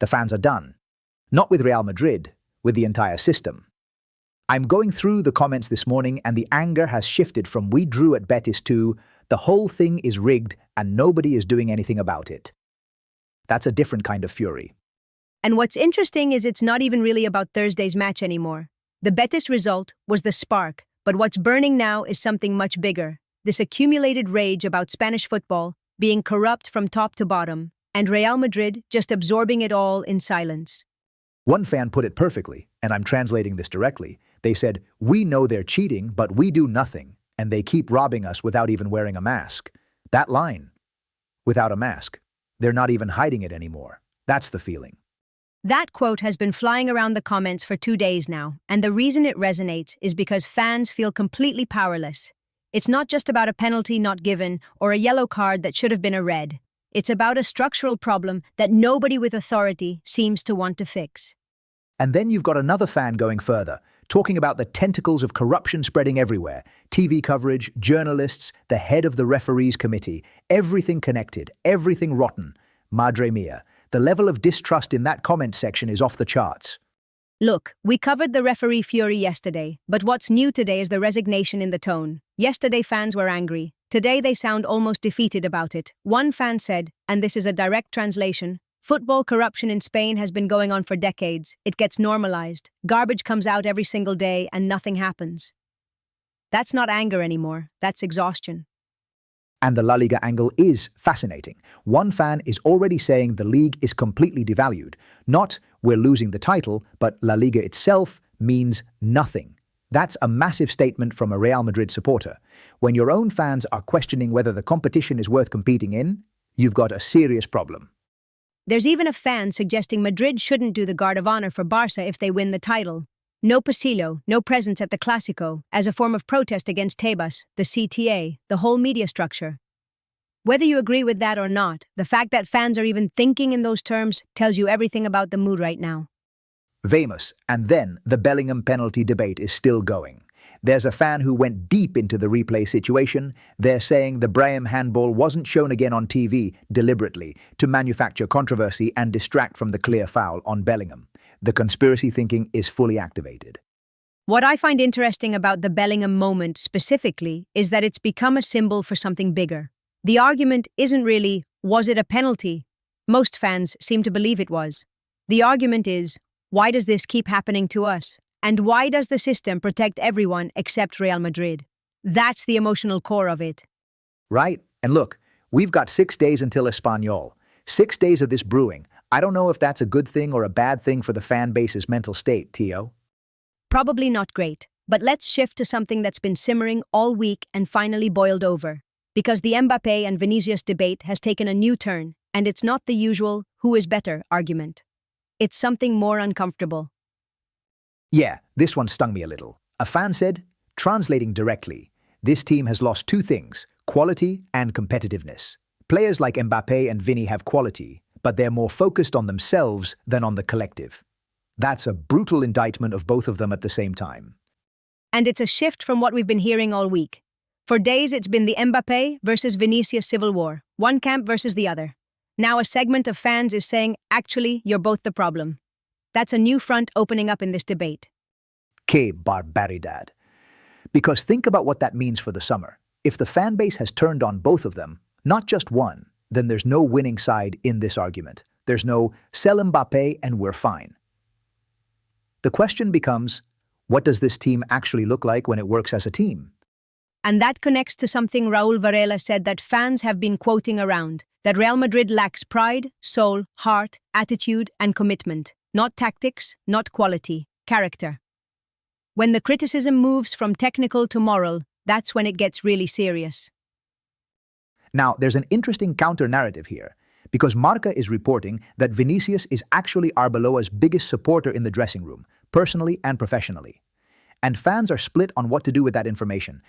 The fans are done. Not with Real Madrid, with the entire system. I'm going through the comments this morning and the anger has shifted from "we drew at Betis" to "the whole thing is rigged and nobody is doing anything about it." That's a different kind of fury. And what's interesting is it's not even really about Thursday's match anymore. The Betis result was the spark, but what's burning now is something much bigger. This accumulated rage about Spanish football being corrupt from top to bottom, and Real Madrid just absorbing it all in silence. One fan put it perfectly, and I'm translating this directly. They said, "We know they're cheating, but we do nothing, and they keep robbing us without even wearing a mask." That line, without a mask, they're not even hiding it anymore. That's the feeling. That quote has been flying around the comments for 2 days now, and the reason it resonates is because fans feel completely powerless. It's not just about a penalty not given or a yellow card that should have been a red. It's about a structural problem that nobody with authority seems to want to fix. And then you've got another fan going further, talking about the tentacles of corruption spreading everywhere. TV coverage, journalists, the head of the referees committee, everything connected, everything rotten. Madre mia, the level of distrust in that comment section is off the charts. Look, we covered the referee fury yesterday, but what's new today is the resignation in the tone. Yesterday fans were angry. Today they sound almost defeated about it. One fan said, and this is a direct translation, "Football corruption in Spain has been going on for decades. It gets normalized. Garbage comes out every single day and nothing happens." That's not anger anymore. That's exhaustion. And the La Liga angle is fascinating. One fan is already saying the league is completely devalued. Not "we're losing the title," but La Liga itself means nothing. That's a massive statement from a Real Madrid supporter. When your own fans are questioning whether the competition is worth competing in, you've got a serious problem. There's even a fan suggesting Madrid shouldn't do the Guard of Honor for Barca if they win the title. No pasillo, no presence at the Clásico, as a form of protest against Tebas, the CTA, the whole media structure. Whether you agree with that or not, the fact that fans are even thinking in those terms tells you everything about the mood right now. Famous, and then the Bellingham penalty debate is still going. There's a fan who went deep into the replay situation. They're saying the Brahim handball wasn't shown again on TV deliberately to manufacture controversy and distract from the clear foul on Bellingham. The conspiracy thinking is fully activated. What I find interesting about the Bellingham moment specifically is that it's become a symbol for something bigger. The argument isn't really, was it a penalty? Most fans seem to believe it was. The argument is, why does this keep happening to us? And why does the system protect everyone except Real Madrid? That's the emotional core of it. Right? And look, we've got 6 days until Espanyol. 6 days of this brewing. I don't know if that's a good thing or a bad thing for the fan base's mental state, Tio. Probably not great, but let's shift to something that's been simmering all week and finally boiled over. Because the Mbappé and Vinicius debate has taken a new turn, and it's not the usual who is better argument. It's something more uncomfortable. Yeah, this one stung me a little. A fan said, translating directly, "This team has lost 2 things, quality and competitiveness. Players like Mbappé and Vini have quality, but they're more focused on themselves than on the collective." That's a brutal indictment of both of them at the same time. And it's a shift from what we've been hearing all week. For days it's been the Mbappé versus Vinicius civil war, one camp versus the other. Now a segment of fans is saying, actually, you're both the problem. That's a new front opening up in this debate. Que barbaridad. Because think about what that means for the summer. If the fan base has turned on both of them, not just one, then there's no winning side in this argument. There's no sell Mbappé and we're fine. The question becomes, what does this team actually look like when it works as a team? And that connects to something Raúl Varela said that fans have been quoting around, that Real Madrid lacks pride, soul, heart, attitude, and commitment. Not tactics, not quality, character. When the criticism moves from technical to moral, that's when it gets really serious. Now, there's an interesting counter-narrative here, because Marca is reporting that Vinicius is actually Arbeloa's biggest supporter in the dressing room, personally and professionally. And fans are split on what to do with that information.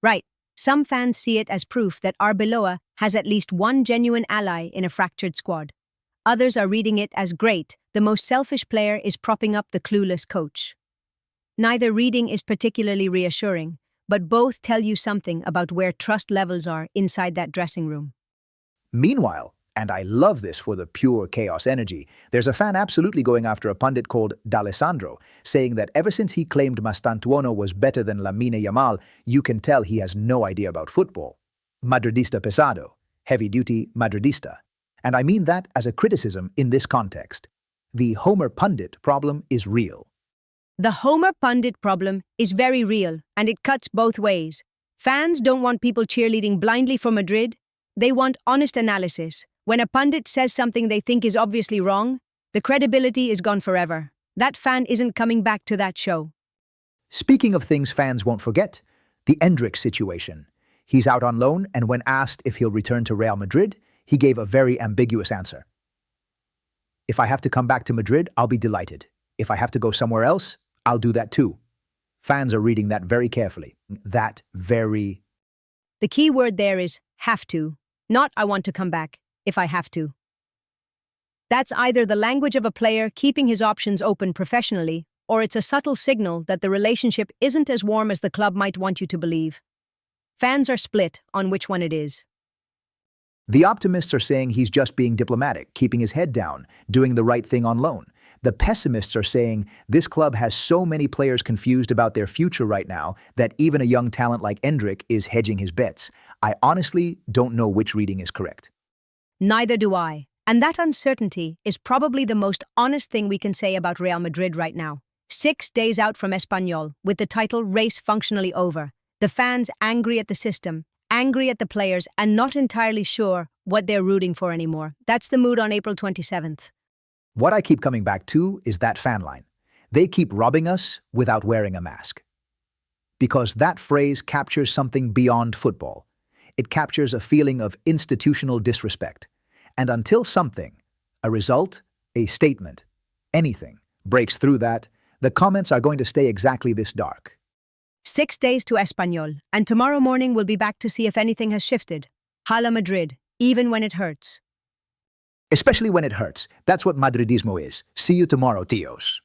Right. Some fans see it as proof that Arbeloa has at least one genuine ally in a fractured squad. Others are reading it as great, the most selfish player is propping up the clueless coach. Neither reading is particularly reassuring, but both tell you something about where trust levels are inside that dressing room. Meanwhile, And I love this for the pure chaos energy. There's a fan absolutely going after a pundit called D'Alessandro, saying that ever since he claimed Mastantuono was better than Lamine Yamal, you can tell he has no idea about football. Madridista pesado, heavy-duty Madridista. And I mean that as a criticism in this context. The Homer pundit problem is real. The Homer pundit problem is very real, and it cuts both ways. Fans don't want people cheerleading blindly for Madrid. They want honest analysis. When a pundit says something they think is obviously wrong, the credibility is gone forever. That fan isn't coming back to that show. Speaking of things fans won't forget, the Endrick situation. He's out on loan, and when asked if he'll return to Real Madrid, he gave a very ambiguous answer. If I have to come back to Madrid, I'll be delighted. If I have to go somewhere else, I'll do that too. Fans are reading that very carefully. The key word there is have to, not I want to come back, if I have to. That's either the language of a player keeping his options open professionally, or it's a subtle signal that the relationship isn't as warm as the club might want you to believe. Fans are split on which one it is. The optimists are saying he's just being diplomatic, keeping his head down, doing the right thing on loan. The pessimists are saying this club has so many players confused about their future right now that even a young talent like Endrick is hedging his bets. I honestly don't know which reading is correct. Neither do I. And that uncertainty is probably the most honest thing we can say about Real Madrid right now. 6 days out from Espanyol, with the title race functionally over. The fans angry at the system, angry at the players, and not entirely sure what they're rooting for anymore. That's the mood on April 27th. What I keep coming back to is that fan line. They keep robbing us without wearing a mask. Because that phrase captures something beyond football. It captures a feeling of institutional disrespect. And until something, a result, a statement, anything, breaks through that, the comments are going to stay exactly this dark. 6 days to Espanyol, and tomorrow morning we'll be back to see if anything has shifted. Hala Madrid, even when it hurts. Especially when it hurts. That's what Madridismo is. See you tomorrow, tios.